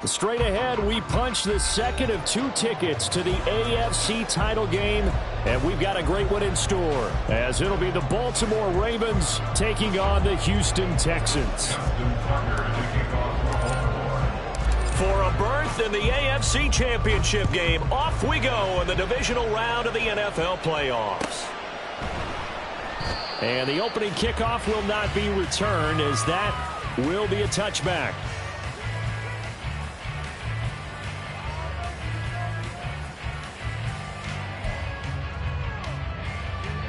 Straight ahead, we punch the second of 2 tickets to the AFC title game, and we've got a great one in store, as it'll be the Baltimore Ravens taking on the Houston Texans. For a berth in the AFC Championship game, off we go in the divisional round of the NFL playoffs. And the opening kickoff will not be returned, as that will be a touchback.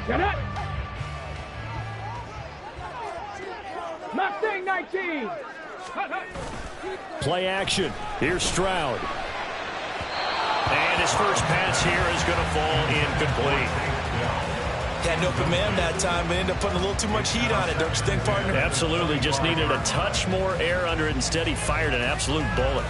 Get it! Mustang 19! Play action. Here's Stroud. And his first pass here is going to fall incomplete. Had no command that time, but ended up putting a little too much heat on it, don't you think, partner? Absolutely. Just needed a touch more air under it. Instead, he fired an absolute bullet.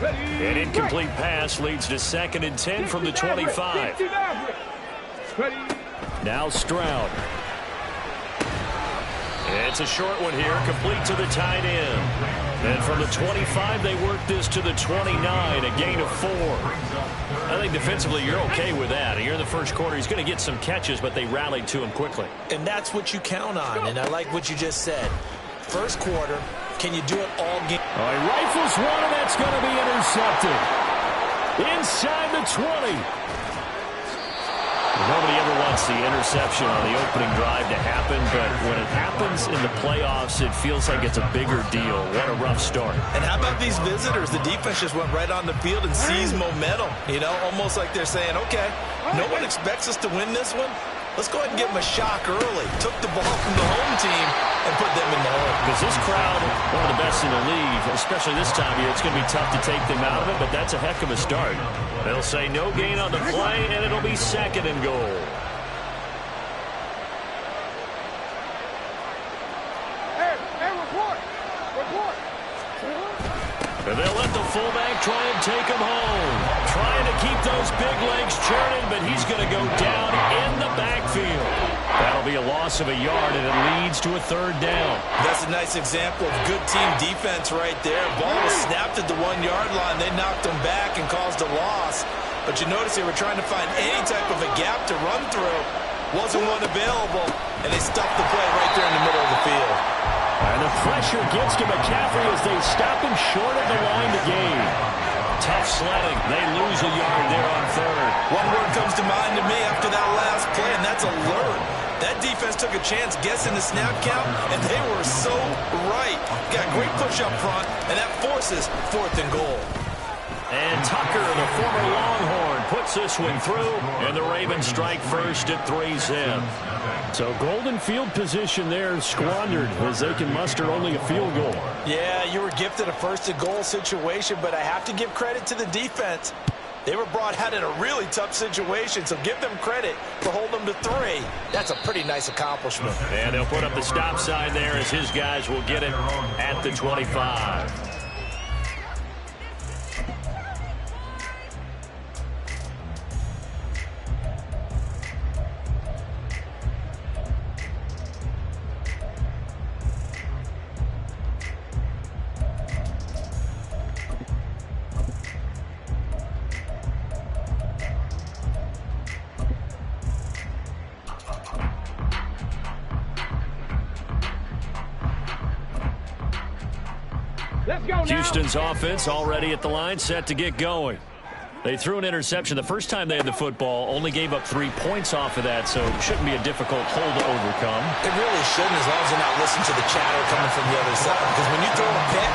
An incomplete pass leads to 2nd and 10 from the 25. Now Stroud. It's a short one here, complete to the tight end. And from the 25, they work this to the 29, a gain of 4. I think defensively you're okay with that. Here in the first quarter, he's going to get some catches, but they rallied to him quickly. And that's what you count on, and I like what you just said. First quarter, can you do it all game? Oh, he rifles one, and that's going to be intercepted. Inside the 20. Nobody ever wants the interception on the opening drive to happen, but when it happens in the playoffs, it feels like it's a bigger deal. What a rough start. And how about these visitors? The defense just went right on the field and seized momentum. You know, almost like they're saying, okay, no one expects us to win this one. Let's go ahead and give them a shock early. Took the ball from the home team and put them in the hole. Because this crowd, one of the best in the league, especially this time of year, it's going to be tough to take them out of it, but that's a heck of a start. They'll say no gain on the play, and it'll be 2nd and goal. And they'll let the fullback try and take him home. Trying to keep those big legs churning, but he's going to go down in the backfield. That'll be a loss of a yard, and it leads to a 3rd down. That's a nice example of good team defense right there. Ball was snapped at the 1-yard line. They knocked him back and caused a loss. But you notice they were trying to find any type of a gap to run through. Wasn't one available, and they stuffed the play right there in the middle of the field. And the pressure gets to McCaffrey as they stop him short of the line to gain. Tough sledding. They lose a yard there on 3rd. One word comes to mind to me after that last play, and that's alert. That defense took a chance guessing the snap count, and they were so right. Got a great push up front, and that forces 4th and goal. And Tucker, the former Longhorn, puts this one through, and the Ravens strike first at 3-zip. So golden field position there squandered as they can muster only a field goal. Yeah, you were gifted a 1st and goal situation, but I have to give credit to the defense. They were brought out in a really tough situation, so give them credit for holding them to 3. That's a pretty nice accomplishment. And they'll put up the stop sign there as his guys will get it at the 25. Houston's offense already at the line, set to get going. They threw an interception the first time they had the football, only gave up 3 points off of that, so it shouldn't be a difficult hole to overcome. It really shouldn't, as long as they're not listening to the chatter coming from the other side. Because when you throw a pick,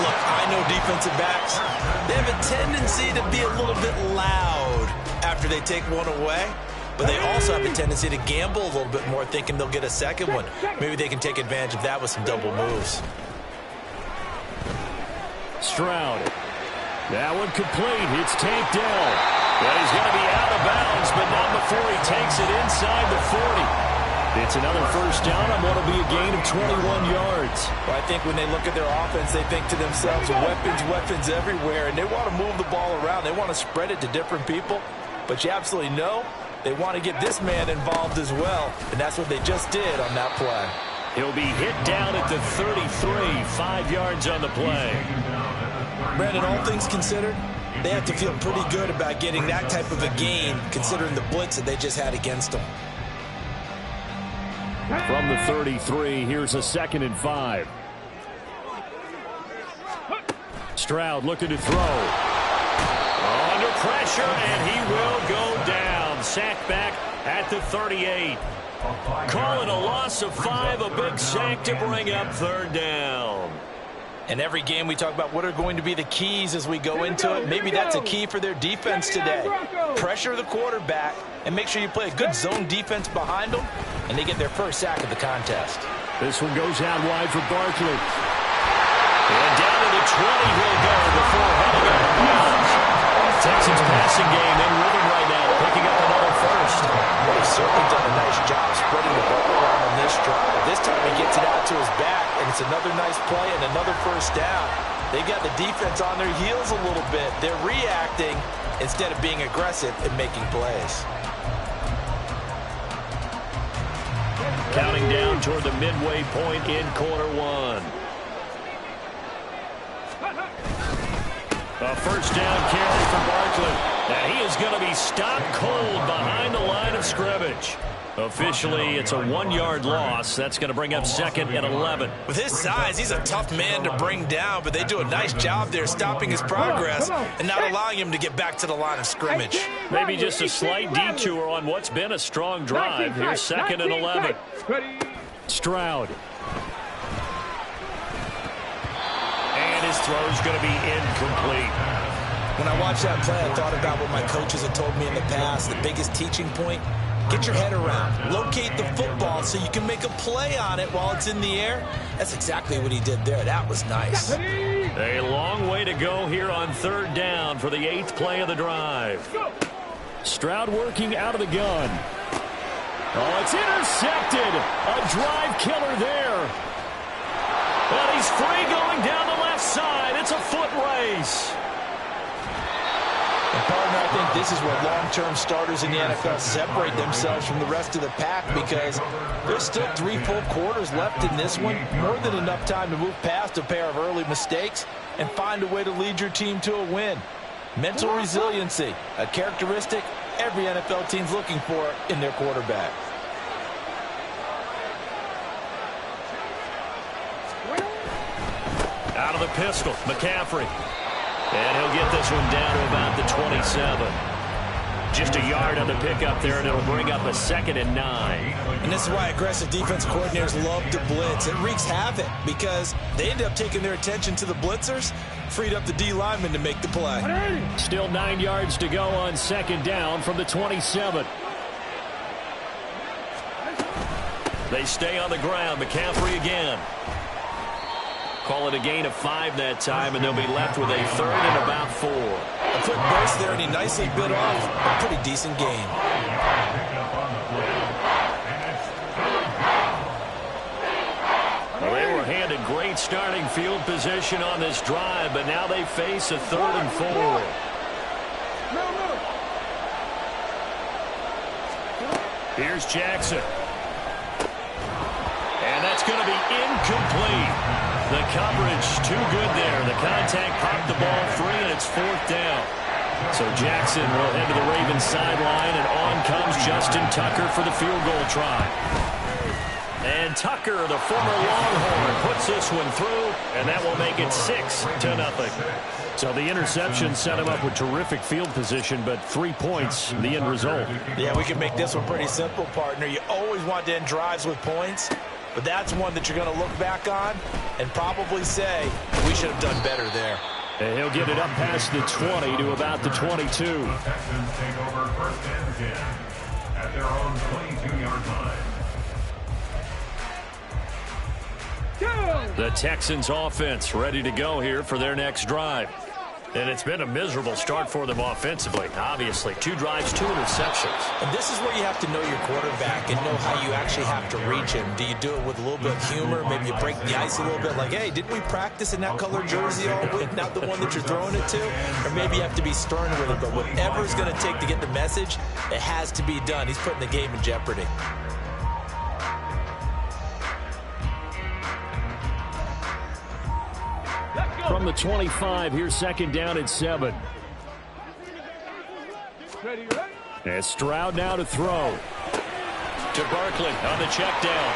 look, I know defensive backs, they have a tendency to be a little bit loud after they take one away. But they also have a tendency to gamble a little bit more, thinking they'll get a second one. Maybe they can take advantage of that with some double moves. Stroud. That one complete. It's tanked down. But he's going to be out of bounds, but not before he takes it inside the 40. It's another first down on what will be a gain of 21 yards. Well, I think when they look at their offense, they think to themselves, weapons everywhere, and they want to move the ball around. They want to spread it to different people. But you absolutely know they want to get this man involved as well, and that's what they just did on that play. He'll be hit down at the 33, 5 yards on the play. Brandon, all things considered, they have to feel pretty good about getting that type of a gain, considering the blitz that they just had against them. From the 33, here's a 2nd and 5. Stroud looking to throw. Under pressure, and he will go down. Sacked back at the 38. Call it a loss of 5, a big sack to bring up 3rd down. And every game we talk about what are going to be the keys as we go into it. Maybe that's a key for their defense today. Pressure the quarterback and make sure you play a good zone defense behind them, and they get their first sack of the contest. This one goes out wide for Barkley. And down to the 20 he'll go before heading out of bounds. Texans passing game in rhythm right now, picking up another first. Well, he's certainly done a nice job spreading the ball around on this drive. This time he gets it out to his back, and it's another nice play and another first down. They got the defense on their heels a little bit. They're reacting instead of being aggressive and making plays. Counting down toward the midway point in quarter 1. A first down carry for Barkley. And he is going to be stopped cold behind the line of scrimmage. Officially, it's a 1-yard loss. That's going to bring up 2nd and 11. With his size, he's a tough man to bring down, but they do a nice job there stopping his progress and not allowing him to get back to the line of scrimmage. Maybe just a slight detour on what's been a strong drive. Here's 2nd and 11. Stroud. And his throw's going to be incomplete. When I watched that play, I thought about what my coaches had told me in the past. The biggest teaching point, get your head around. Locate the football so you can make a play on it while it's in the air. That's exactly what he did there. That was nice. A long way to go here on 3rd down for the 8th play of the drive. Stroud working out of the gun. Oh, it's intercepted. A drive killer there. And he's free going down the left side. It's a foot race. And partner, I think this is where long-term starters in the NFL separate themselves from the rest of the pack, because there's still 3 full quarters left in this one. More than enough time to move past a pair of early mistakes and find a way to lead your team to a win. Mental resiliency, a characteristic every NFL team's looking for in their quarterback. Out of the pistol, McCaffrey. And he'll get this one down to about the 27. Just a yard on the pickup there, and it'll bring up a 2nd and 9. And this is why aggressive defense coordinators love to blitz. It wreaks havoc because they end up taking their attention to the blitzers, freed up the D lineman to make the play. Still 9 yards to go on 2nd down from the 27. They stay on the ground. McCaffrey again. Call it a gain of 5 that time, and they'll be left with a 3rd and about 4. A quick burst there, and he nicely bit off a pretty decent gain. Well, they were handed great starting field position on this drive, but now they face a 3rd and 4. Here's Jackson. And that's going to be incomplete. The coverage too good there. The contact popped the ball free, and it's 4th down. So Jackson will head to the Ravens sideline, and on comes Justin Tucker for the field goal try. And Tucker, the former Longhorn, puts this one through, and that will make it 6-0. So the interception set him up with terrific field position, but 3 points, the end result. Yeah, we can make this one pretty simple, partner. You always want to end drives with points, but that's one that you're going to look back on and probably say, we should have done better there. And he'll get it up past the 20 to about the 22. Texans take over 1st and 10 at their own 22-yard line. The Texans offense ready to go here for their next drive. And it's been a miserable start for them offensively, obviously. 2 drives, 2 interceptions. And this is where you have to know your quarterback and know how you actually have to reach him. Do you do it with a little bit of humor? Maybe you break the ice a little bit like, hey, didn't we practice in that color jersey all week, not the one that you're throwing it to? Or maybe you have to be stern with it, but whatever it's going to take to get the message, it has to be done. He's putting the game in jeopardy. From the 25, here's second down and 7. And Stroud now to throw. To Barkley on the check down.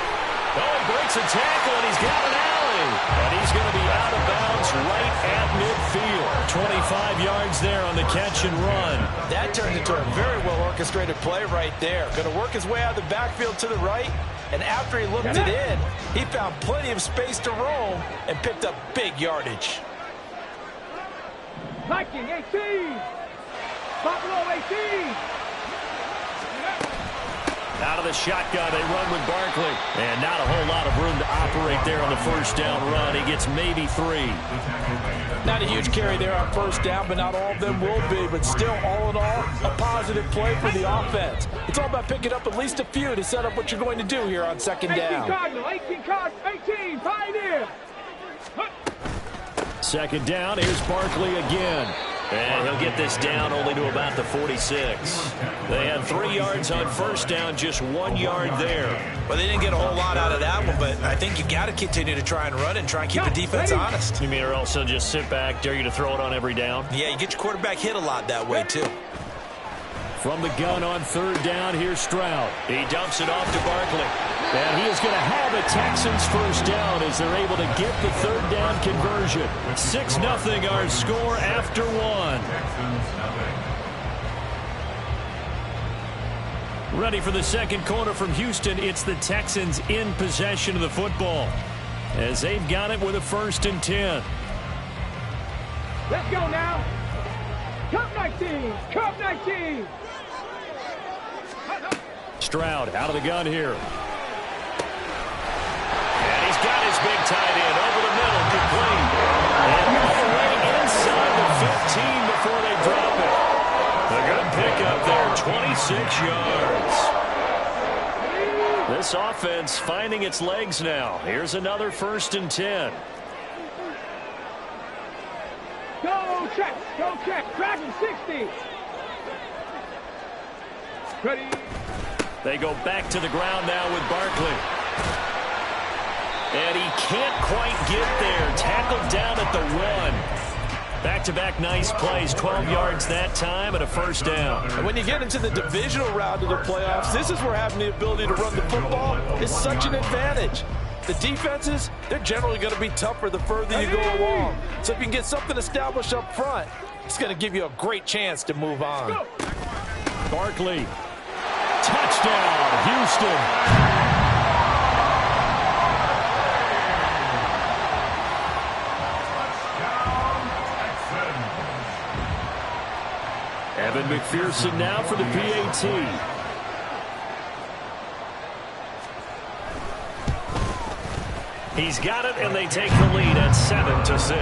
Oh, breaks a tackle, and he's got an alley. And he's going to be out of bounds right at midfield. 25 yards there on the catch and run. That turned into a very well-orchestrated play right there. Going to work his way out of the backfield to the right. And after he looked it in, he found plenty of space to roam and picked up big yardage. Viking 18. Buffalo 18. Out of the shotgun, they run with Barkley. And not a whole lot of room to operate there on the first down run. He gets maybe 3. Not a huge carry there on first down, but not all of them will be. But still, all in all, a positive play for the offense. It's all about picking up at least a few to set up what you're going to do here on second down. 18 Cardinal, 18 Pioneer. Second down, here's Barkley again. And he'll get this down only to about the 46. They had 3 yards on first down, just 1 yard there. Well, they didn't get a whole lot out of that one, but I think you've got to continue to try and run and try and keep the defense honest. You mean or else they'll just sit back, dare you to throw it on every down? Yeah, you get your quarterback hit a lot that way, too. From the gun on third down, here's Stroud. He dumps it off to Barkley. And he is going to have a Texans first down as they're able to get the third down conversion. 6-0 our score after 1. Ready for the second quarter from Houston. It's the Texans in possession of the football as they've got it with a 1st and 10. Let's go now. Cup 19. Cup 19. Stroud out of the gun here. And he's got his big tight end over the middle, complete. And all the way inside the 15 before they drop it. A good pickup there, 26 yards. This offense finding its legs now. Here's another 1st and 10. Go check. Go check. Dragon 60. Ready. They go back to the ground now with Barkley. And he can't quite get there. Tackled down at the 1. Back-to-back nice plays. 12 yards that time and a first down. And when you get into the divisional round of the playoffs, this is where having the ability to run the football is such an advantage. The defenses, they're generally going to be tougher the further you go along. So if you can get something established up front, it's going to give you a great chance to move on. Barkley. Touchdown, Houston. Evan McPherson now for the PAT. He's got it, and they take the lead at 7-6.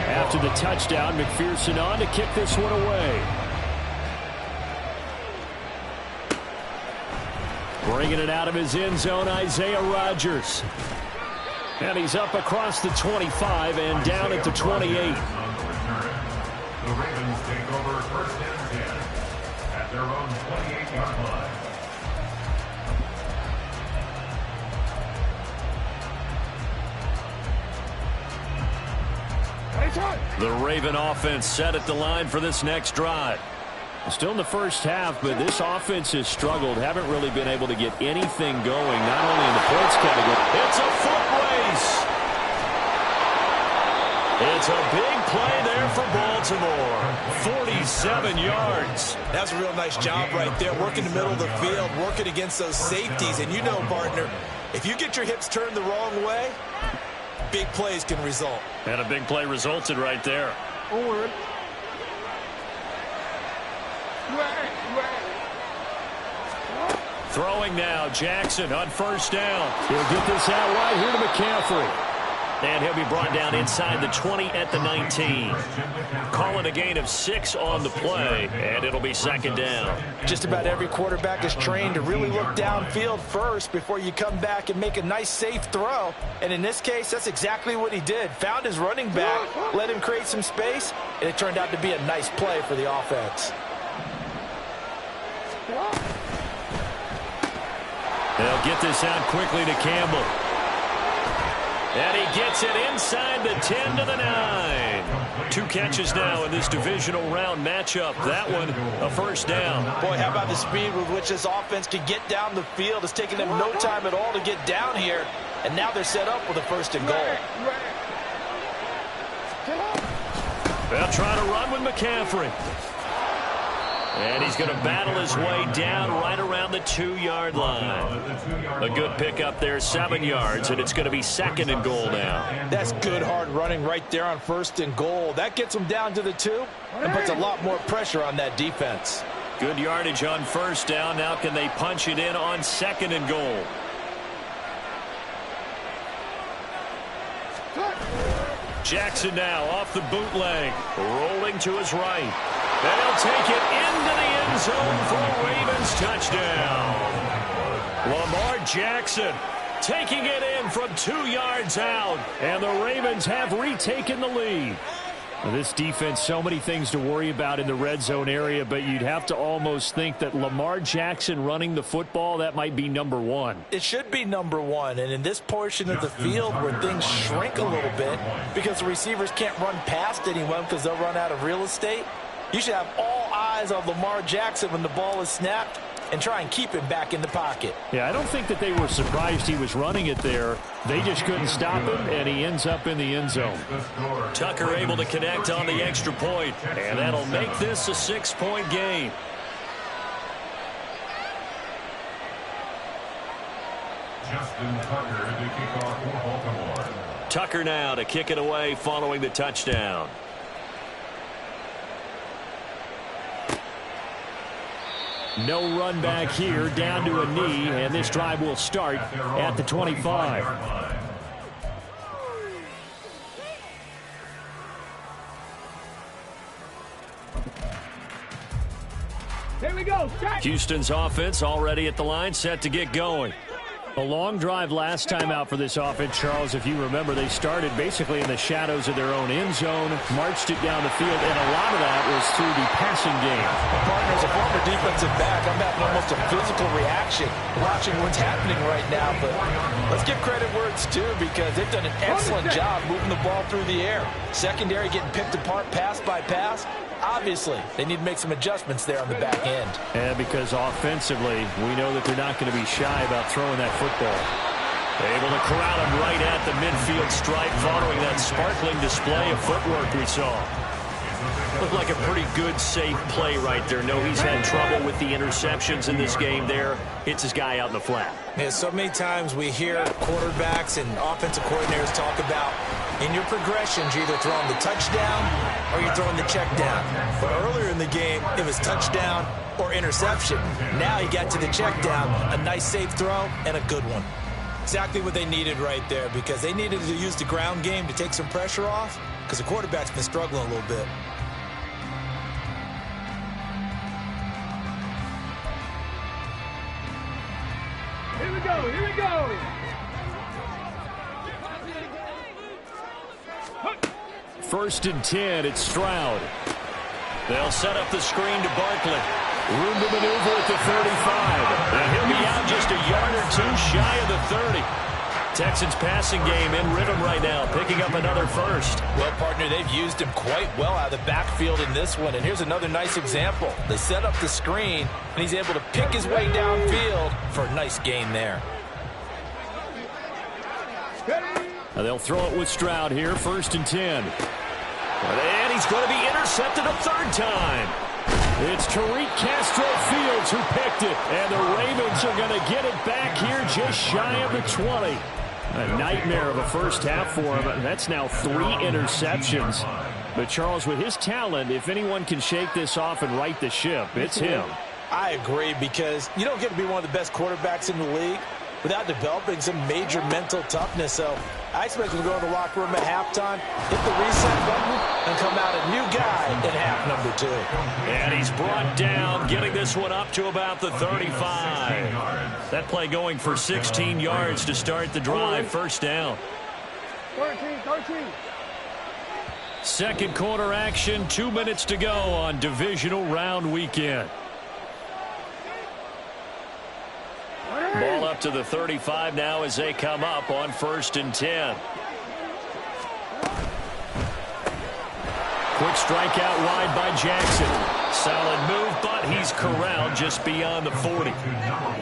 After the touchdown, McPherson on to kick this one away. Bringing it out of his end zone, Isaiah Rodgers. And he's up across the 25 and down at the 28. The Ravens take over 1st and 10 at their own 28-yard line. The Raven offense set at the line for this next drive. Still in the first half, but this offense has struggled. Haven't really been able to get anything going, not only in the points category. It's a foot race. It's a big play there for Baltimore. 47 yards. That's a real nice job right there, working the middle of the field, working against those safeties. And you know, partner, if you get your hips turned the wrong way, big plays can result. And a big play resulted right there. Forward. Throwing now, Jackson on first down. He'll get this out wide here to McCaffrey. And he'll be brought down inside the 20 at the 19. Calling a gain of 6 on the play, and it'll be second down. Just about every quarterback is trained to really look downfield first before you come back and make a nice, safe throw. And in this case, that's exactly what he did. Found his running back, let him create some space, and it turned out to be a nice play for the offense. They'll get this out quickly to Campbell. And he gets it inside the 10 to the 9. 2 catches now in this divisional round matchup. That one, a first down. Boy, how about the speed with which this offense can get down the field? It's taken them no time at all to get down here. And now they're set up with a first and goal. They'll try to run with McCaffrey. And he's going to battle his way down right around the 2-yard line. A good pickup there, 7 yards, and it's going to be second and goal now. That's good hard running right there on first and goal. That gets them down to the 2 and puts a lot more pressure on that defense. Good yardage on first down. Now can they punch it in on second and goal? Jackson now off the bootleg, rolling to his right. And he'll take it into the end zone for a Ravens touchdown. Lamar Jackson taking it in from 2 yards out, and the Ravens have retaken the lead. Well, this defense, so many things to worry about in the red zone area, but you'd have to almost think that Lamar Jackson running the football, that might be number 1. It should be number 1, and in this portion of the field where things shrink a little bit because the receivers can't run past anyone because they'll run out of real estate, you should have all eyes on Lamar Jackson when the ball is snapped and try and keep him back in the pocket. Yeah, I don't think that they were surprised he was running it there. They just couldn't stop him, and he ends up in the end zone. Tucker able to connect on the extra point, and that'll make this a 6-point game. Justin Tucker to kick off for Baltimore. Tucker now to kick it away following the touchdown. No run back here, down to a knee, and this drive will start at the 25. Here we go. Check. Houston's offense already at the line, set to get going. A long drive last time out for this offense, Charles. If you remember, they started basically in the shadows of their own end zone, marched it down the field, and a lot of that was through the passing game. Partner, as a former defensive back, I'm having almost a physical reaction watching what's happening right now. But let's give credit where it's due because they've done an excellent job moving the ball through the air. Secondary getting picked apart pass by pass. Obviously, they need to make some adjustments there on the back end. And because offensively, we know that they're not going to be shy about throwing that football. Able to corral him right at the midfield stripe following that sparkling display of footwork we saw. Looked like a pretty good, safe play right there. No, he's had trouble with the interceptions in this game there. Hits his guy out in the flat. Yeah, so many times we hear quarterbacks and offensive coordinators talk about in your progressions, you're either throwing the touchdown or you're throwing the check down. But earlier in the game, it was touchdown or interception. Now he got to the check down, a nice safe throw, and a good one. Exactly what they needed right there because they needed to use the ground game to take some pressure off because the quarterback's been struggling a little bit. Here we go. Here we go. First and 10, it's Stroud. They'll set up the screen to Barkley. Room to maneuver at the 35. And he'll be out just a yard or two shy of the 30. Texans passing game in rhythm right now, picking up another first. Well, partner, they've used him quite well out of the backfield in this one. And here's another nice example. They set up the screen, and he's able to pick his way downfield for a nice gain there. Now they'll throw it with Stroud here, first and 10. And he's going to be intercepted a third time. It's Tariq Castro-Fields who picked it, and the Ravens are going to get it back here just shy of the 20. A nightmare of a first half for him. That's now 3 interceptions. But Charles, with his talent, if anyone can shake this off and right the ship, it's him. I agree, because you don't get to be one of the best quarterbacks in the league without developing some major mental toughness. So I expect him to go in the locker room at halftime, hit the reset button, and come out a new guy in half number 2. And he's brought down, getting this one up to about the 35. That play going for 16 yards to start the drive. First down. 13. Second quarter action, 2 minutes to go on divisional round weekend. Ball up to the 35 now as they come up on 1st and 10. Quick strike out wide by Jackson. Solid move, but he's corralled just beyond the 40.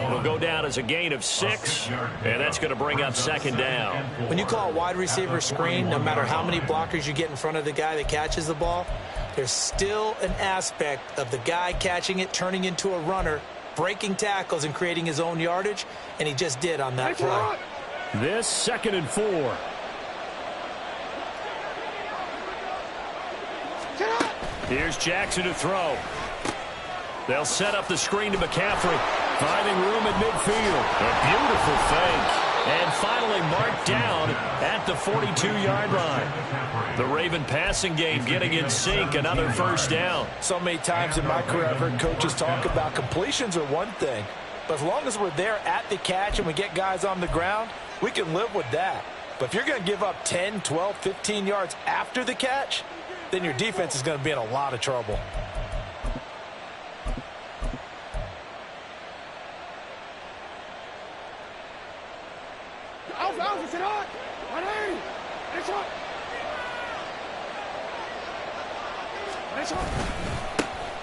It'll go down as a gain of 6, and that's going to bring up 2nd down. When you call a wide receiver screen, no matter how many blockers you get in front of the guy that catches the ball, there's still an aspect of the guy catching it, turning into a runner, breaking tackles and creating his own yardage, and he just did on that play. This 2nd and 4. Here's Jackson to throw. They'll set up the screen to McCaffrey. Finding room at midfield. A beautiful fake. And finally marked down at the 42-yard line. The Raven passing game getting in sync. Another 1st down. So many times in my career I've heard coaches talk about completions are one thing, but as long as we're there at the catch and we get guys on the ground, we can live with that. But if you're going to give up 10, 12, 15 yards after the catch, then your defense is going to be in a lot of trouble.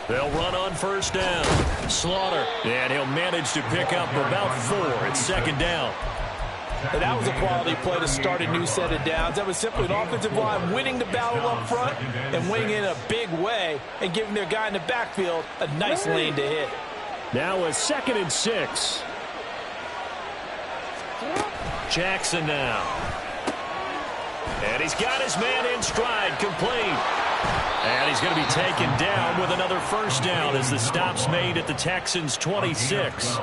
They'll run on 1st down. Slaughter, and he'll manage to pick up about 4 at 2nd down. And that was a quality play to start a new set of downs. That was simply an offensive line winning the battle up front and winning in a big way and giving their guy in the backfield a nice lane to hit. Now a 2nd and 6. Jackson now. And he's got his man in stride, complete. And he's going to be taken down with another 1st down as the stop's made at the Texans' 26.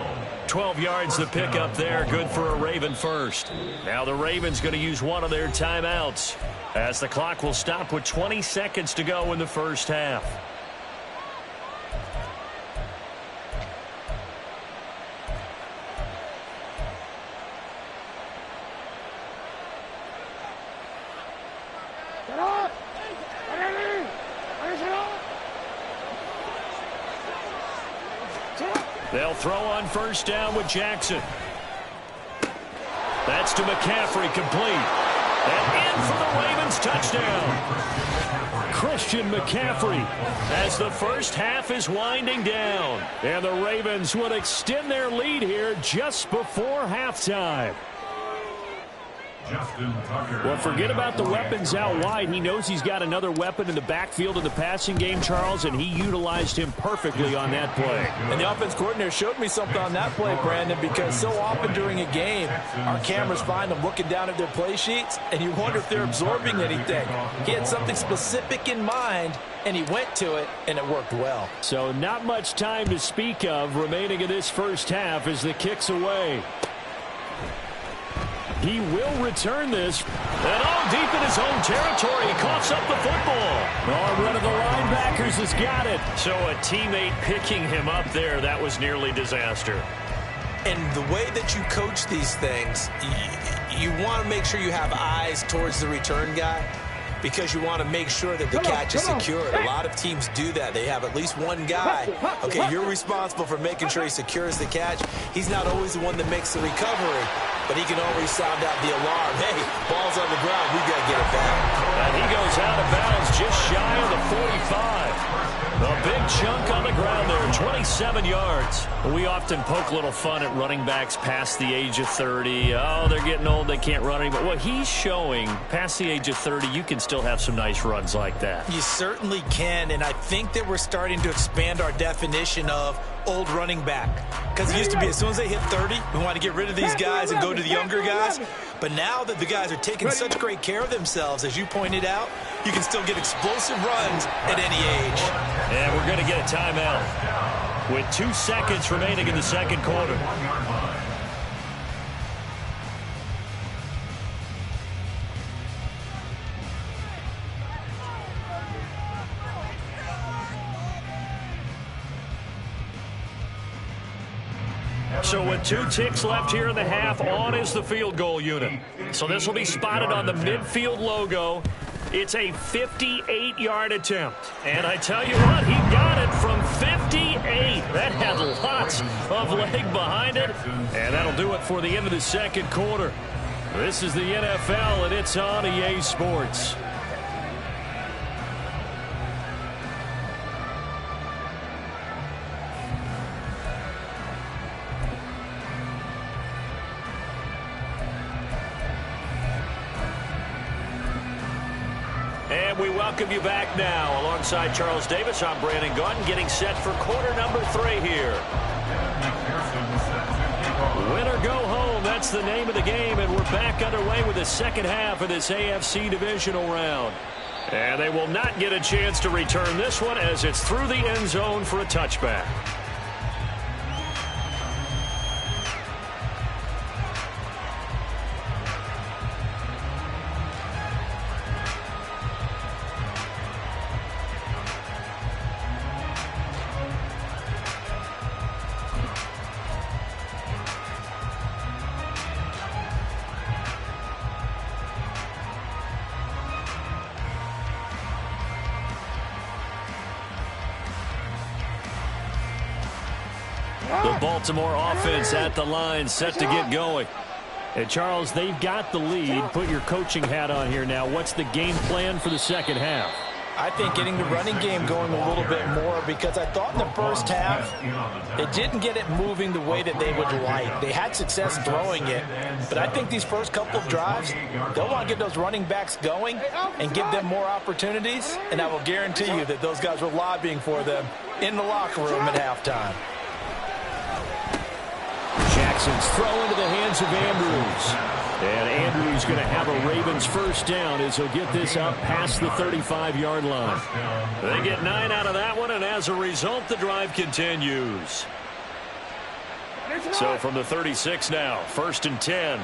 12 yards to pick up there, good for a Raven first. Now the Ravens going to use one of their timeouts as the clock will stop with 20 seconds to go in the 1st half. They'll throw on 1st down with Jackson. That's to McCaffrey, complete. And in for the Ravens touchdown. Christian McCaffrey. As the 1st half is winding down. And the Ravens would extend their lead here just before halftime. Well, forget about the weapons out wide. He knows he's got another weapon in the backfield in the passing game, Charles, and he utilized him perfectly on that play. And the offense coordinator showed me something on that play, Brandon, because so often during a game, our cameras find them looking down at their play sheets, and you wonder if they're absorbing anything. He had something specific in mind, and he went to it, and it worked well. So not much time to speak of remaining in this 1st half as the kick's away. He will return this. And all deep in his own territory. He coughs up the football. One of the linebackers has got it. So a teammate picking him up there, that was nearly disaster. And the way that you coach these things, you want to make sure you have eyes towards the return guy, because you want to make sure that the catch is secured. A lot of teams do that. They have at least one guy. Okay, you're responsible for making sure he secures the catch. He's not always the one that makes the recovery, but he can always sound out the alarm. Hey, ball's on the ground. We got to get it back. And he goes out of bounds just shy of the 45. A big chunk on the ground there, 27 yards. We often poke a little fun at running backs past the age of 30. Oh, they're getting old, they can't run anymore. Well, he's showing past the age of 30, you can still have some nice runs like that. You certainly can, and I think that we're starting to expand our definition of old running back. Because it used to be as soon as they hit 30, we want to get rid of these guys and go to the younger guys. But now that the guys are taking such great care of themselves, as you pointed out, you can still get explosive runs at any age. And we're going to get a timeout. with 2 seconds remaining in the second quarter. So with 2 ticks left here in the half, on is the field goal unit. So this will be spotted on the midfield logo. It's a 58-yard attempt. And I tell you what, he got it from 58. That had lots of leg behind it. And that'll do it for the end of the second quarter. This is the NFL, and it's on EA Sports. And we welcome you back now. Alongside Charles Davis, I'm Brandon Gunn, getting set for quarter number 3 here. Win or go home, that's the name of the game, and we're back underway with the second half of this AFC divisional round. And they will not get a chance to return this one as it's through the end zone for a touchback. The Baltimore offense at the line, set to get going. And Charles, they've got the lead. Put your coaching hat on here now. What's the game plan for the second half? I think getting the running game going a little bit more, because I thought in the first half it didn't get it moving the way that they would like. They had success throwing it, but I think these first couple of drives, they'll want to get those running backs going and give them more opportunities, and I will guarantee you that those guys were lobbying for them in the locker room at halftime. Jackson's throw into the hands of Andrews. And Andrews going to have a Ravens first down as he'll get this up past the 35-yard line. They get 9 out of that one, and as a result, the drive continues. So from the 36 now, 1st and 10.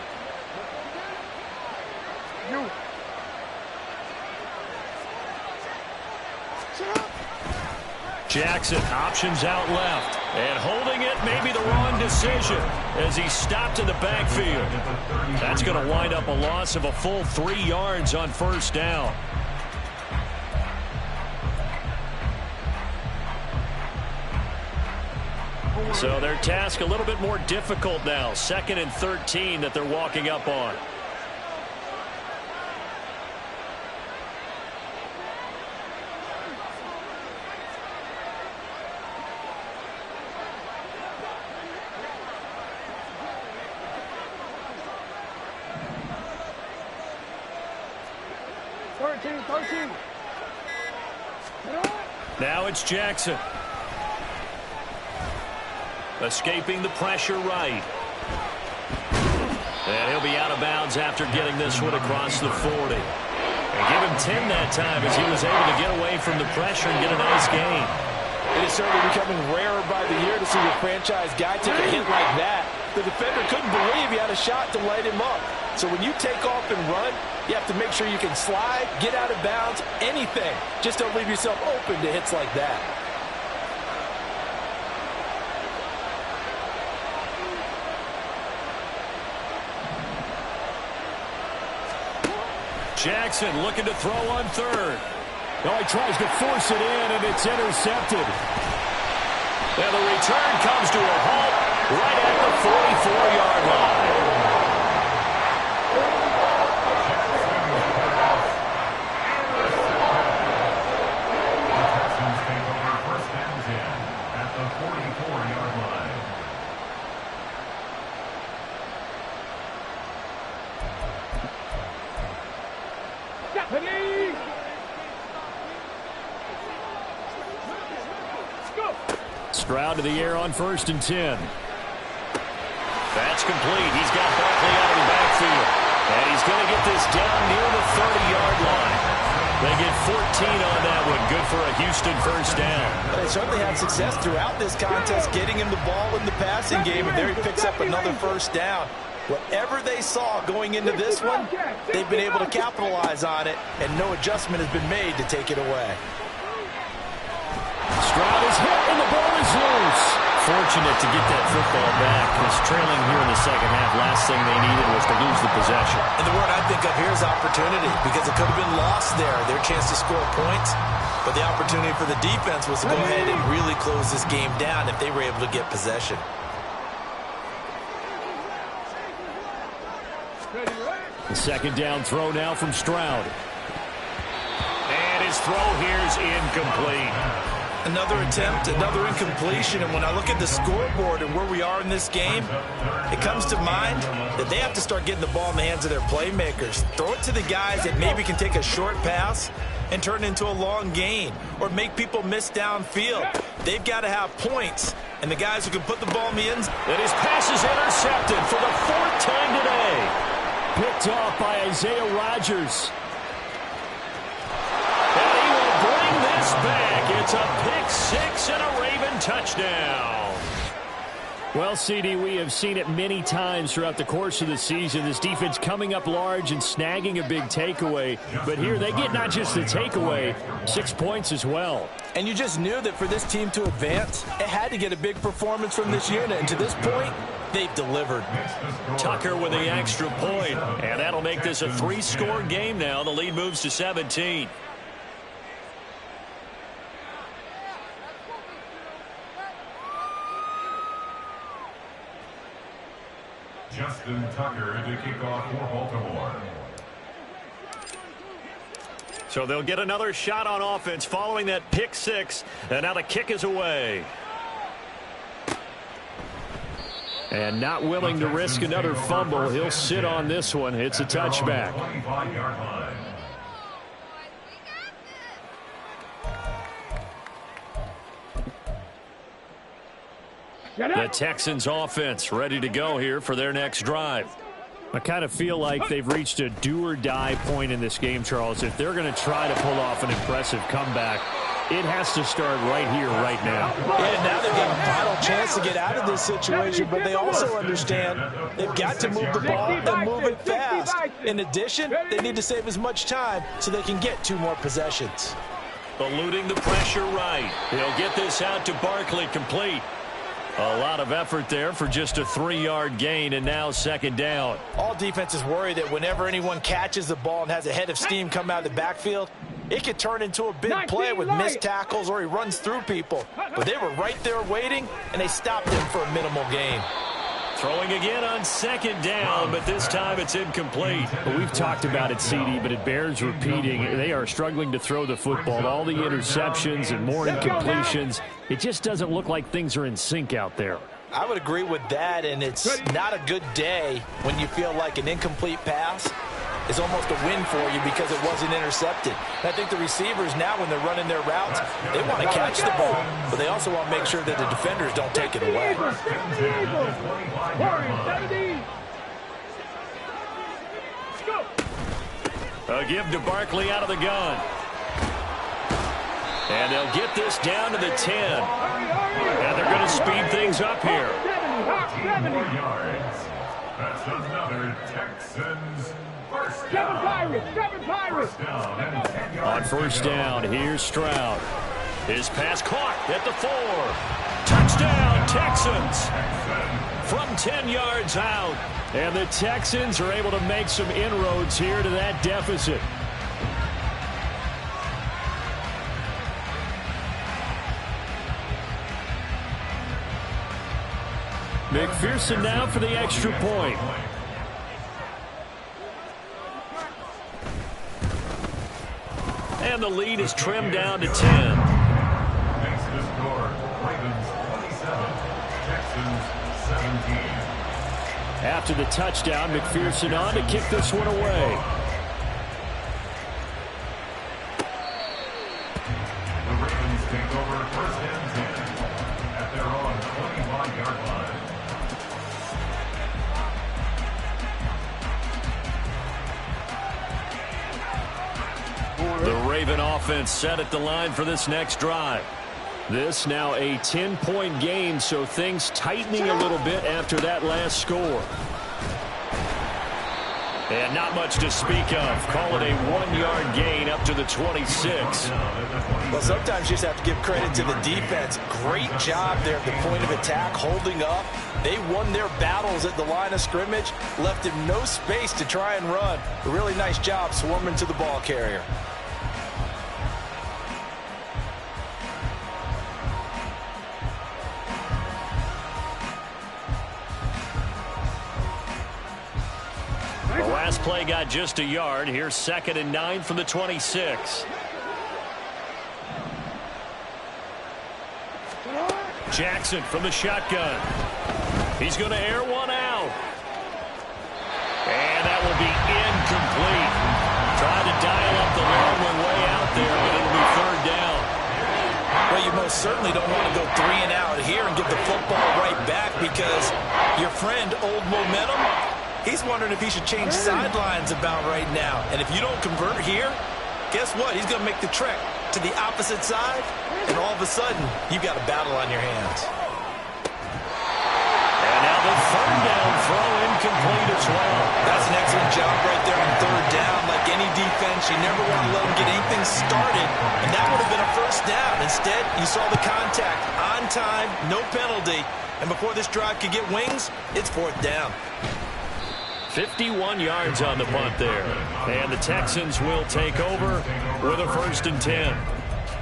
Jackson options out left. And holding it may be the wrong decision as he's stopped in the backfield. That's going to wind up a loss of a full 3 yards on first down. So their task a little bit more difficult now. 2nd and 13 that they're walking up on. Now it's Jackson. Escaping the pressure right. And he'll be out of bounds after getting this one across the 40. And give him 10 that time as he was able to get away from the pressure and get a nice gain. It is certainly becoming rarer by the year to see your franchise guy take a hit like that. The defender couldn't believe he had a shot to light him up. So when you take off and run, you have to make sure you can slide, get out of bounds, anything. Just don't leave yourself open to hits like that. Jackson looking to throw on 3rd. Oh, he tries to force it in, and it's intercepted. And the return comes to a halt right at the 44-yard line. Texans take over 1st and 10 at the 44-yard line. Stroud to the air on 1st and 10. That's complete. He's got Barkley out of the backfield. And he's going to get this down near the 30-yard line. They get 14 on that one. good for a Houston first down. They certainly had success throughout this contest, getting him the ball in the passing game, and there he picks up another first down. Whatever they saw going into this one, they've been able to capitalize on it, and no adjustment has been made to take it away. Stroud is hit, and the ball is loose. Fortunate to get that football back, because trailing here in the second half, last thing they needed was to lose the possession. And the word I think of here is opportunity, because it could have been lost there, their chance to score points. But the opportunity for the defense was to go ahead and really close this game down if they were able to get possession. The second down throw now from Stroud. And his throw here is incomplete. Another attempt, another incompletion, and when I look at the scoreboard and where we are in this game, it comes to mind that they have to start getting the ball in the hands of their playmakers. Throw it to the guys that maybe can take a short pass and turn it into a long gain or make people miss downfield. They've got to have points, and the guys who can put the ball in the end zone. And his pass is intercepted for the 4th time today. Picked off by Isaiah Rodgers. And he will bring this back. It's a pick 6 and a Raven touchdown. Well, CD, we have seen it many times throughout the course of the season. This defense coming up large and snagging a big takeaway. But here they get not just the takeaway, 6 points as well. And you just knew that for this team to advance, it had to get a big performance from this unit. And to this point, they've delivered. Tucker with the extra point. And that'll make this a 3-score game now. The lead moves to 17. Justin Tucker to kick off for Baltimore. So they'll get another shot on offense following that pick 6. And now the kick is away. And not willing to risk another fumble. He'll sit on this one. It's a touchback. The Texans offense ready to go here for their next drive. I kind of feel like they've reached a do-or-die point in this game, Charles. If they're going to try to pull off an impressive comeback, it has to start right here, right now. Yeah, now they've got a final chance to get out of this situation, but they also understand they've got to move the ball and move it fast. In addition, they need to save as much time so they can get 2 more possessions. Eluding the pressure right. He'll get this out to Barkley, complete. A lot of effort there for just a 3-yard gain, and now second down. All defenses worry that whenever anyone catches the ball and has a head of steam come out of the backfield, it could turn into a big play with missed tackles or he runs through people. But they were right there waiting, and they stopped him for a minimal gain. Throwing again on second down, but this time it's incomplete. Well, we've talked about it, CD, but it bears repeating. They are struggling to throw the football. All the interceptions and more incompletions. It just doesn't look like things are in sync out there. I would agree with that, and it's not a good day when you feel like an incomplete pass is almost a win for you because it wasn't intercepted. And I think the receivers now, when they're running their routes, they want to catch the ball, but they also want to make sure that the defenders don't take it away. A give to Barkley out of the gun. And they'll get this down to the 10. And they're going to speed things up here. 14 more yards. That's another Texans first down. Seven Pirates. On first down, here's Stroud. His pass caught at the 4. Touchdown, Texans. From 10 yards out. And the Texans are able to make some inroads here to that deficit. McPherson now for the extra point. And the lead is trimmed down to 10. Makes the score. Ravens 27, Texans 17. After the touchdown, McPherson on to kick this one away. The Ravens take over first and 10 at their own 25-yard line. The Raven offense set at the line for this next drive. This now a 10-point game, so things tightening a little bit after that last score. And not much to speak of. Call it a 1-yard gain up to the 26. Well, sometimes you just have to give credit to the defense. Great job there at the point of attack, holding up. They won their battles at the line of scrimmage, left him no space to try and run. A really nice job swarming to the ball carrier. The last play got just a yard. Here's 2nd and 9 from the 26. Jackson from the shotgun. He's going to air one out. And that will be incomplete. Trying to dial up the long one way out there, but it'll be 3rd down. Well, you most certainly don't want to go 3 and out here and get the football right back, because your friend, Old Momentum, he's wondering if he should change sidelines about right now. And if you don't convert here, guess what? He's going to make the trek to the opposite side, and all of a sudden, you've got a battle on your hands. And now the 3rd down throw incomplete as well. That's an excellent job right there on 3rd down. Like any defense, you never want to let them get anything started, and that would have been a 1st down. Instead, you saw the contact on time, no penalty, and before this drive could get wings, it's 4th down. 51 yards on the punt there. And the Texans will take over with a 1st and 10.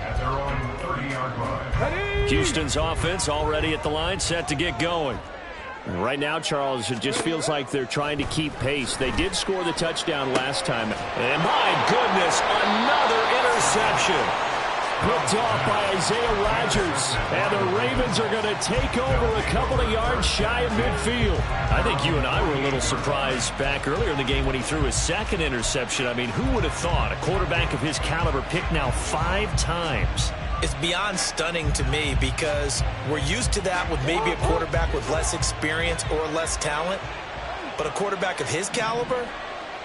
At their own 30-yard line. Houston's offense already at the line, set to get going. And right now, Charles, it just feels like they're trying to keep pace. They did score the touchdown last time. And my goodness, another interception. Picked off by Isaiah Rodgers. And the Ravens are going to take over a couple of yards shy of midfield. I think you and I were a little surprised back earlier in the game when he threw his 2nd interception. I mean, who would have thought a quarterback of his caliber picked now 5 times? It's beyond stunning to me, because we're used to that with maybe a quarterback with less experience or less talent. But a quarterback of his caliber,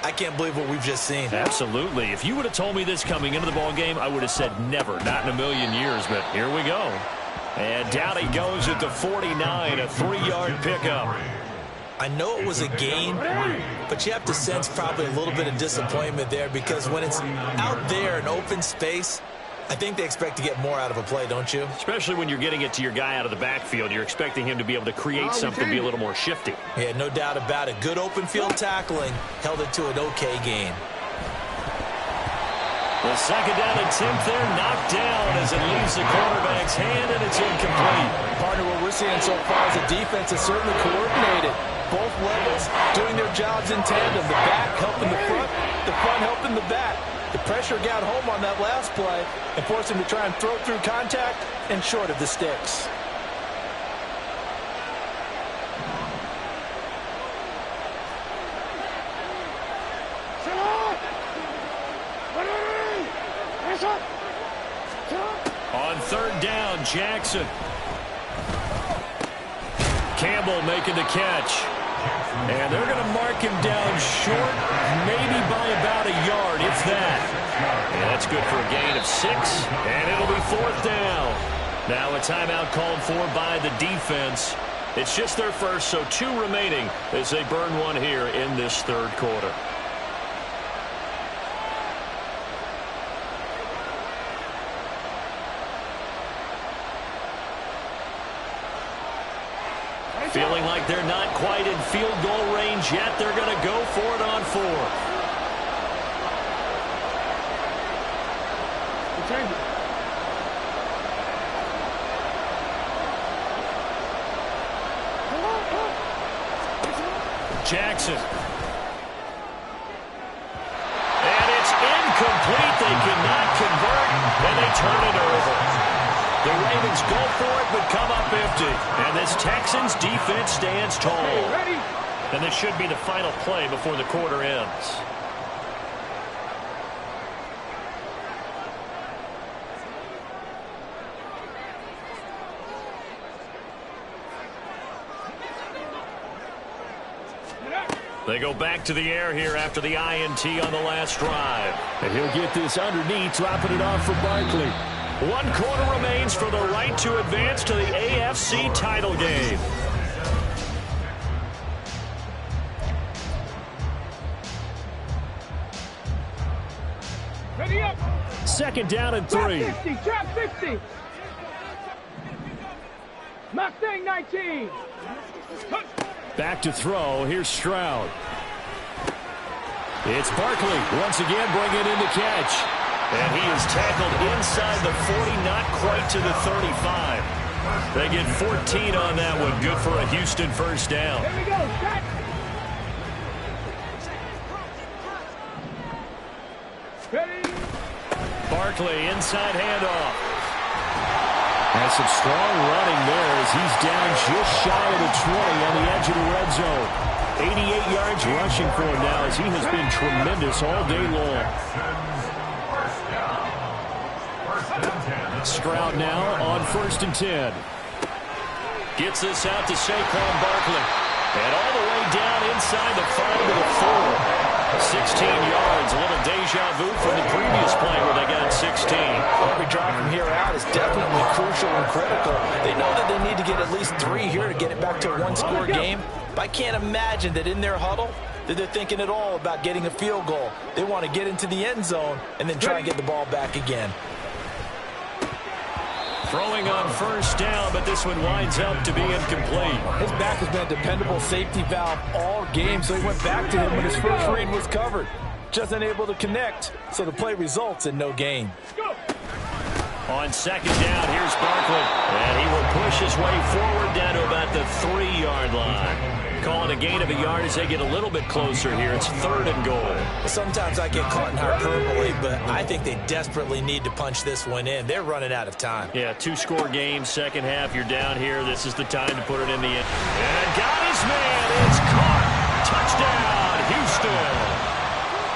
I can't believe what we've just seen. Absolutely. If you would have told me this coming into the ballgame, I would have said never, not in a million years. But here we go. And down he goes at the 49, a 3-yard pickup. I know it was a gain, but you have to sense probably a little bit of disappointment there, because when it's out there in open space, I think they expect to get more out of a play, don't you? Especially when you're getting it to your guy out of the backfield. You're expecting him to be able to create something, be a little more shifty. Yeah, no doubt about it. Good open field tackling held it to an okay gain. The 2nd down attempt there knocked down as it leaves the quarterback's hand, and it's incomplete. Partner, what we're seeing so far is the defense is certainly coordinated. Both levels doing their jobs in tandem. The back helping the front helping the back. The pressure got home on that last play and forced him to try and throw through contact and short of the sticks. On 3rd down, Jackson. Campbell making the catch. And they're going to mark him down short, maybe by about a yard, if that. And that's good for a gain of 6, and it'll be 4th down. Now a timeout called for by the defense. It's just their first, so 2 remaining as they burn one here in this 3rd quarter. Feeling like they're not quite in field goal range yet. They're going to go for it on 4th. Jackson. And it's incomplete. They cannot convert, and they turn it over. The Ravens go for it, but come up empty. And this Texans defense stands tall. And this should be the final play before the quarter ends. They go back to the air here after the INT on the last drive. And he'll get this underneath, dropping it off for Barkley. 1 quarter remains for the right to advance to the AFC title game. Ready up. 2nd down and 3. Trap 50. Trap 50. Mustang 19. Back to throw. Here's Stroud. It's Barkley once again bringing in the catch. And he is tackled inside the 40, not quite to the 35. They get 14 on that one. Good for a Houston first down. Here we go. Shot. Ready. Barkley, inside handoff. Has some strong running there as he's down just shy of the 20 on the edge of the red zone. 88 yards rushing for him now as he has been tremendous all day long. Stroud now on 1st and 10. Gets this out to Saquon Barkley. And all the way down inside the 5 to the 4. 16 yards, a little deja vu from the previous play where they got 16. Every drive from here out is definitely crucial and critical. They know that they need to get at least 3 here to get it back to a one-score game. But I can't imagine that in their huddle that they're thinking at all about getting a field goal. They want to get into the end zone and then try and get the ball back again. Throwing on 1st down, but this one winds up to be incomplete. His back has been a dependable safety valve all game, so he went back to him when his first read was covered. Just unable to connect, so the play results in no gain. On 2nd down, here's Barkley. And he will push his way forward down to about the 3-yard line. Calling a gain of a yard as they get a little bit closer here. It's 3rd and goal. Sometimes I get caught in hyperbole, but I think they desperately need to punch this one in. They're running out of time. Yeah, 2-score game, second half. You're down here. This is the time to put it in the end. And got his man. It's caught. Touchdown, Houston.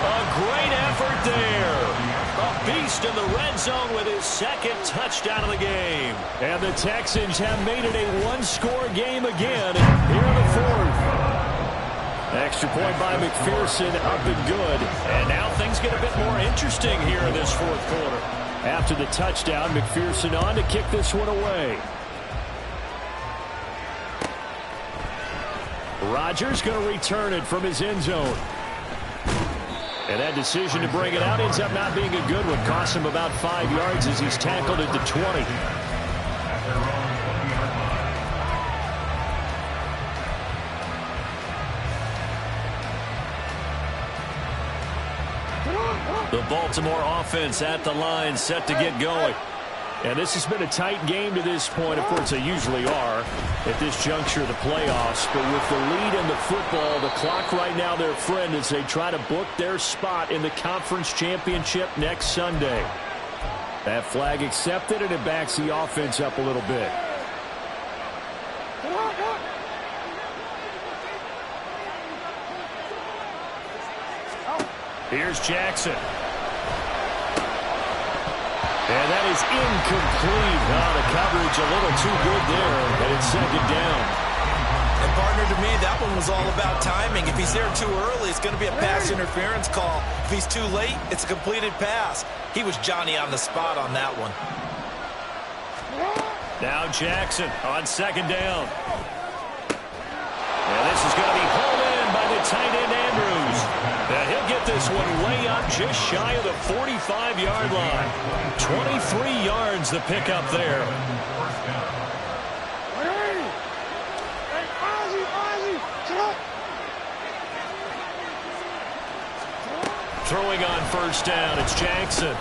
A great effort there. A beast in the red zone with his 2nd touchdown of the game. And the Texans have made it a 1-score game again here in the 4th. Extra point by McPherson, up and good. And now things get a bit more interesting here in this 4th quarter. After the touchdown, McPherson on to kick this one away. Rodgers going to return it from his end zone. And that decision to bring it out ends up not being a good one. Costs him about 5 yards as he's tackled at the 20. The Baltimore offense at the line, set to get going. And this has been a tight game to this point. Of course, they usually are at this juncture of the playoffs. But with the lead in the football, the clock right now their friend as they try to book their spot in the conference championship next Sunday. That flag accepted, and it backs the offense up a little bit. Here's Jackson. And that is incomplete. Oh, the coverage a little too good there, and it's 2nd down. And partner, to me, that one was all about timing. If he's there too early, it's going to be a pass interference call. If he's too late, it's a completed pass. He was Johnny on the spot on that one. Now Jackson on 2nd down. And this is going to be pulled in by the tight end Andrews. And he'll get this one way up just shy of the 45-yard line. 23 yards the pickup there. Throwing on 1st down, it's Jackson.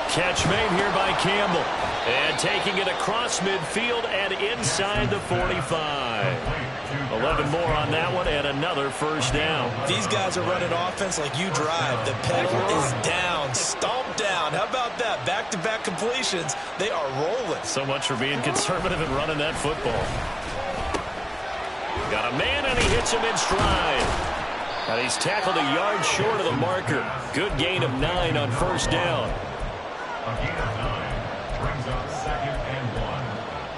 Catch made here by Campbell. And taking it across midfield and inside the 45. 11 more on that one and another 1st down. These guys are running offense like you drive. The pedal is down, stomped down. How about that? Back-to-back completions. They are rolling. So much for being conservative and running that football. Got a man and he hits him in stride. And he's tackled a yard short of the marker. Good gain of 9 on 1st down. A gain of 9 brings up 2nd and 1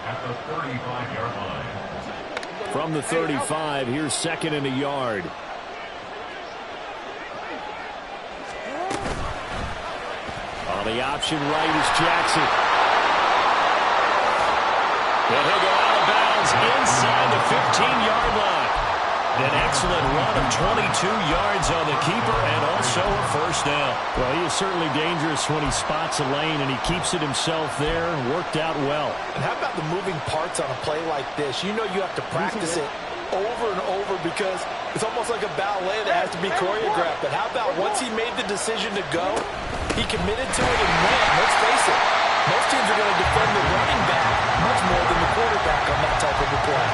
at the 35-yard line. From the 35, here's 2nd and a yard. On the option right is Jackson. And he'll go out of bounds inside the 15-yard line. An excellent run of 22 yards on the keeper and also a first down. Well, he is certainly dangerous when he spots a lane, and he keeps it himself there. Worked out well. And how about the moving parts on a play like this? You know you have to practice it over and over because it's almost like a ballet that has to be choreographed. But how about once he made the decision to go, he committed to it and went. Let's face it, most teams are going to defend the running back much more than the quarterback on that type of a play.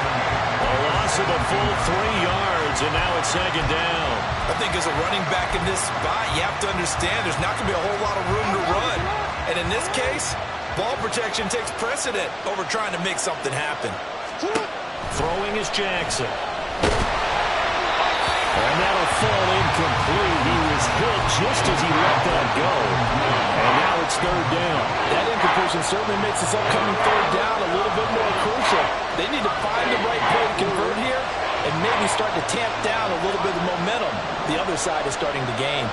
A loss of a full 3 yards, and now it's second down. I think as a running back in this spot, you have to understand there's not going to be a whole lot of room to run. And in this case, ball protection takes precedent over trying to make something happen. Throwing is Jackson. And that'll fall incomplete. He was hit just as he let that go. And now it's third down. That incompletion certainly makes this upcoming third down a little bit more crucial. They need to find the right play to convert here and maybe start to tamp down a little bit of momentum the other side is starting to gain.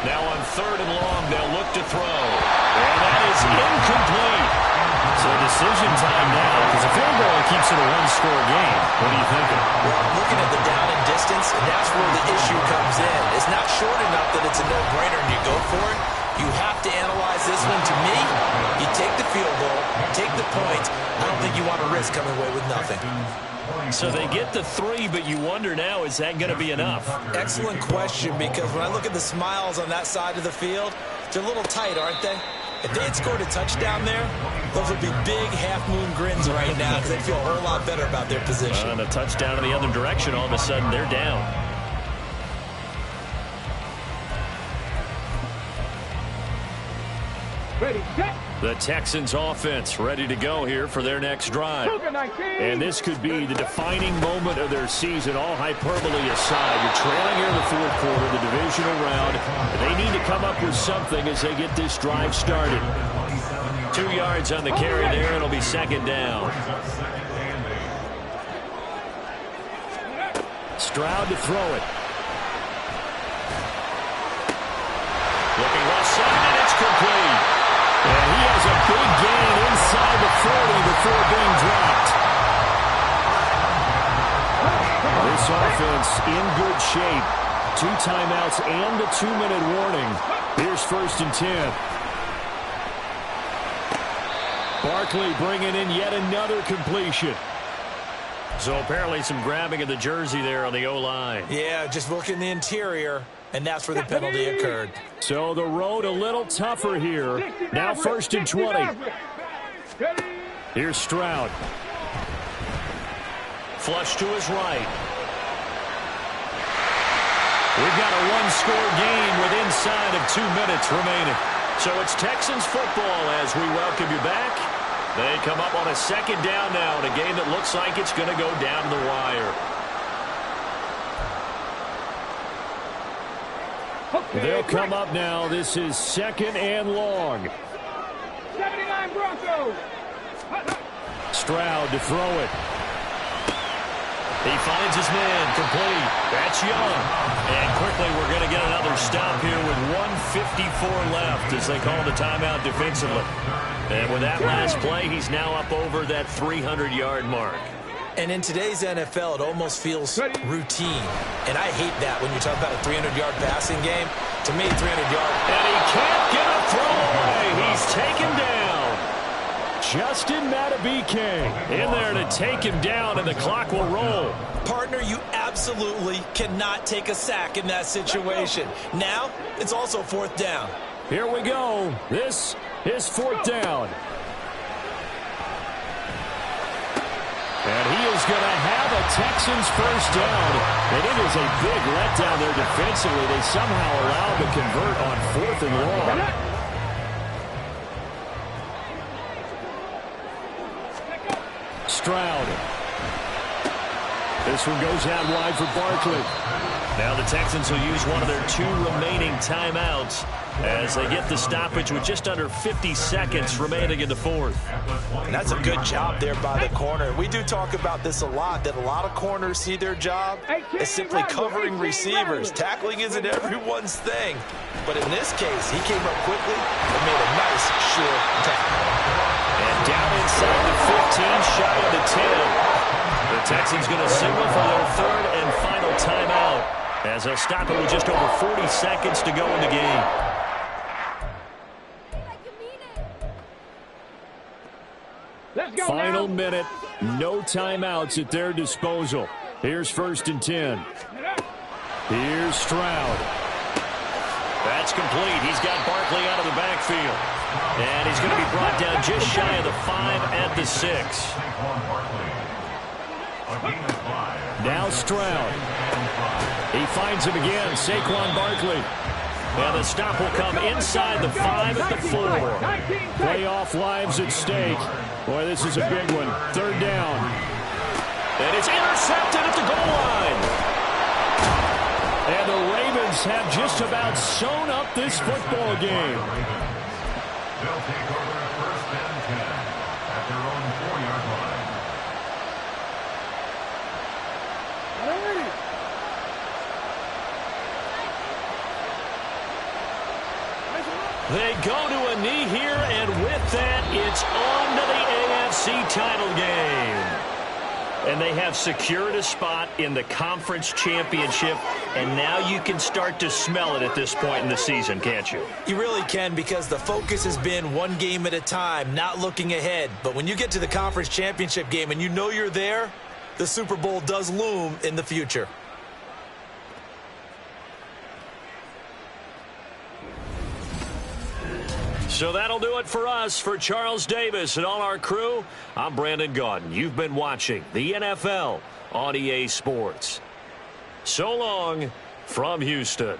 Now on third and long, they'll look to throw. And that is incomplete. So decision time now, because a field goal keeps it a one-score game. What are you thinking? Well, looking at the down and distance, and that's where the issue comes in. It's not short enough that it's a no-brainer and you go for it. You have to analyze this one. To me, you take the field goal, take the point. I don't think you want to risk coming away with nothing. So they get the 3, but you wonder now, is that going to be enough? Excellent question, because when I look at the smiles on that side of the field, they're a little tight, aren't they? If they had scored a touchdown there, those would be big half-moon grins right now because they feel a whole lot better about their position. And a touchdown in the other direction, all of a sudden they're down. Ready, set. The Texans offense ready to go here for their next drive. And this could be the defining moment of their season, all hyperbole aside. You're trailing here in the fourth quarter, the divisional round. They need to come up with something as they get this drive started. 2 yards on the carry there. It'll be second down. Stroud to throw it. Looking well set, and it's complete. And he has a big gain inside the 40 before being dropped. This offense in good shape. 2 timeouts and a 2-minute warning. Here's first and 10. Barkley bringing in yet another completion. So apparently some grabbing of the jersey there on the O-line. Yeah, just look in the interior, and that's where the penalty occurred. So the road a little tougher here. Now first and 20. Here's Stroud. Flush to his right. We've got a one-score game with inside of 2 minutes remaining. So it's Texans football as we welcome you back. They come up on a second down now in a game that looks like it's going to go down the wire. They'll come up now. This is second and long. 79 Broncos. Stroud to throw it. He finds his man complete. That's Young. And quickly we're going to get another stop here with 1:54 left as they call the timeout defensively. And with that last play, he's now up over that 300-yard mark. And in today's NFL, it almost feels routine. And I hate that when you talk about a 300-yard passing game. To me, 300-yard. And he can't get a throw away. He's taken down. Justin Matabike in there to take him down, and the clock will roll. Partner, you absolutely cannot take a sack in that situation. Now, it's also fourth down. Here we go. This is fourth down. And he is going to have a Texans first down. And it is a big letdown there defensively. They somehow allowed to convert on fourth and long. Stroud. This one goes out wide for Barkley. Now the Texans will use one of their 2 remaining timeouts as they get the stoppage with just under 50 seconds remaining in the fourth. And that's a good job there by the corner. We do talk about this a lot, that a lot of corners see their job as simply covering receivers. Tackling isn't everyone's thing. But in this case, he came up quickly and made a nice short tackle. And down inside the 15, shy of the 10. The Texans going to signal for their 3rd and final timeout as they'll stop it with just over 40 seconds to go in the game. Let's go Final now. minute, no timeouts at their disposal. Here's 1st and 10. Here's Stroud. That's complete. He's got Barkley out of the backfield. And he's going to be brought down just shy of the 5 at the 6. Now Stroud. He finds him again, Saquon Barkley. And the stop will come inside the 5 at the 4. Playoff lives at stake. Boy, this is a big one. 3rd down. And it's intercepted at the goal line. And the Ravens have just about sewn up this football game. They'll take over 1st and 10 at their own 4-yard line. They go to a knee here, and with that, it's on to the AFC title game. And they have secured a spot in the conference championship, and now you can start to smell it at this point in the season, can't you? You really can, because the focus has been one game at a time, not looking ahead. But when you get to the conference championship game and you know you're there, the Super Bowl does loom in the future. So that'll do it for us. For Charles Davis and all our crew, I'm Brandon Gaudin. You've been watching the NFL on EA Sports. So long from Houston.